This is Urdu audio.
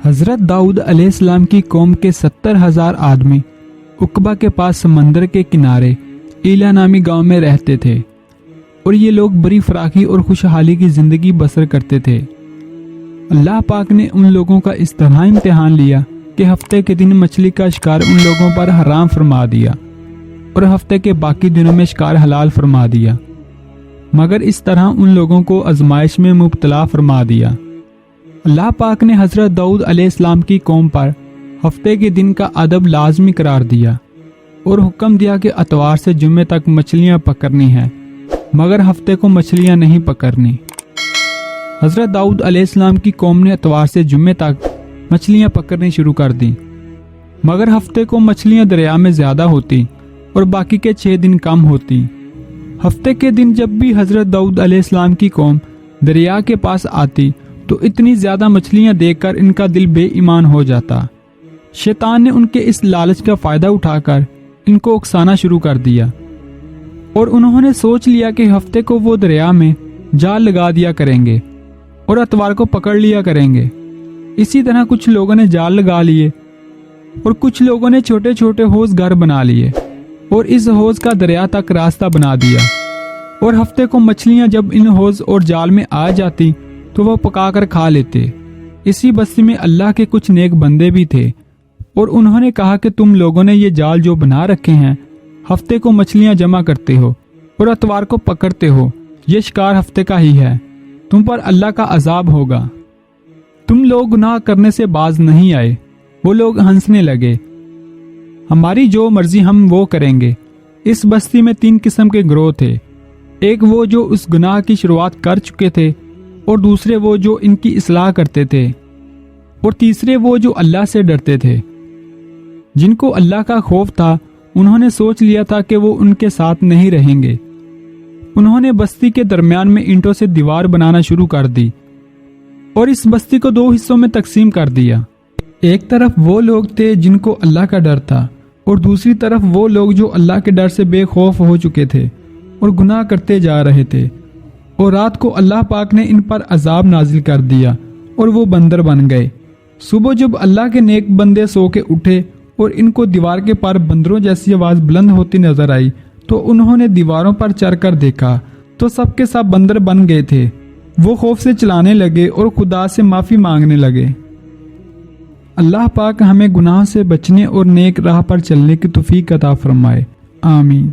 حضرت داؤد علیہ السلام کی قوم کے 70,000 آدمی عقبہ کے پاس سمندر کے کنارے ایلا نامی گاؤں میں رہتے تھے، اور یہ لوگ بڑی فراخی اور خوشحالی کی زندگی بسر کرتے تھے۔ اللہ پاک نے ان لوگوں کا اس طرح امتحان لیا کہ ہفتے کے دن مچھلی کا شکار ان لوگوں پر حرام فرما دیا اور ہفتے کے باقی دنوں میں شکار حلال فرما دیا، مگر اس طرح ان لوگوں کو آزمائش میں مبتلا فرما دیا۔ اللہ پاک نے حضرت داؤد علیہ السلام کی قوم پر ہفتے کے دن کا ادب لازمی قرار دیا اور حکم دیا کہ اتوار سے جمعے تک مچھلیاں پکڑنی ہیں، مگر ہفتے کو مچھلیاں نہیں پکڑنی۔ حضرت داؤد علیہ السلام کی قوم نے اتوار سے جمعے تک مچھلیاں پکڑنی شروع کر دیں، مگر ہفتے کو مچھلیاں دریا میں زیادہ ہوتی اور باقی کے 6 دن کم ہوتی۔ ہفتے کے دن جب بھی حضرت داؤد علیہ السلام کی قوم دریا کے پاس آتی تو اتنی زیادہ مچھلیاں دیکھ کر ان کا دل بے ایمان ہو جاتا۔ شیطان نے ان کے اس لالچ کا فائدہ اٹھا کر ان کو اکسانا شروع کر دیا، اور انہوں نے سوچ لیا کہ ہفتے کو وہ دریا میں جال لگا دیا کریں گے اور اتوار کو پکڑ لیا کریں گے۔ اسی طرح کچھ لوگوں نے جال لگا لیے اور کچھ لوگوں نے چھوٹے چھوٹے حوض گھر بنا لیے اور اس حوض کا دریا تک راستہ بنا دیا، اور ہفتے کو مچھلیاں جب ان حوض اور جال میں آ جاتی تو وہ پکا کر کھا لیتے۔ اسی بستی میں اللہ کے کچھ نیک بندے بھی تھے، اور انہوں نے کہا کہ تم لوگوں نے یہ جال جو بنا رکھے ہیں، ہفتے کو مچھلیاں جمع کرتے ہو اور اتوار کو پکڑتے ہو، یہ شکار ہفتے کا ہی ہے، تم پر اللہ کا عذاب ہوگا۔ تم لوگ گناہ کرنے سے باز نہیں آئے۔ وہ لوگ ہنسنے لگے، ہماری جو مرضی ہم وہ کریں گے۔ اس بستی میں 3 قسم کے گروہ تھے، ایک وہ جو اس گناہ کی شروعات کر چکے تھے، اور دوسرے وہ جو ان کی اصلاح کرتے تھے، اور تیسرے وہ جو اللہ سے ڈرتے تھے۔ جن کو اللہ کا خوف تھا انہوں نے سوچ لیا تھا کہ وہ ان کے ساتھ نہیں رہیں گے۔ انہوں نے بستی کے درمیان میں اینٹوں سے دیوار بنانا شروع کر دی اور اس بستی کو 2 حصوں میں تقسیم کر دیا۔ ایک طرف وہ لوگ تھے جن کو اللہ کا ڈر تھا، اور دوسری طرف وہ لوگ جو اللہ کے ڈر سے بے خوف ہو چکے تھے اور گناہ کرتے جا رہے تھے۔ اور رات کو اللہ پاک نے ان پر عذاب نازل کر دیا اور وہ بندر بن گئے۔ صبح جب اللہ کے نیک بندے سو کے اٹھے اور ان کو دیوار کے پار بندروں جیسی آواز بلند ہوتی نظر آئی تو انہوں نے دیواروں پر چڑھ کر دیکھا تو سب کے سب بندر بن گئے تھے۔ وہ خوف سے چلانے لگے اور خدا سے معافی مانگنے لگے۔ اللہ پاک ہمیں گناہ سے بچنے اور نیک راہ پر چلنے کی توفیق عطا فرمائے، آمین۔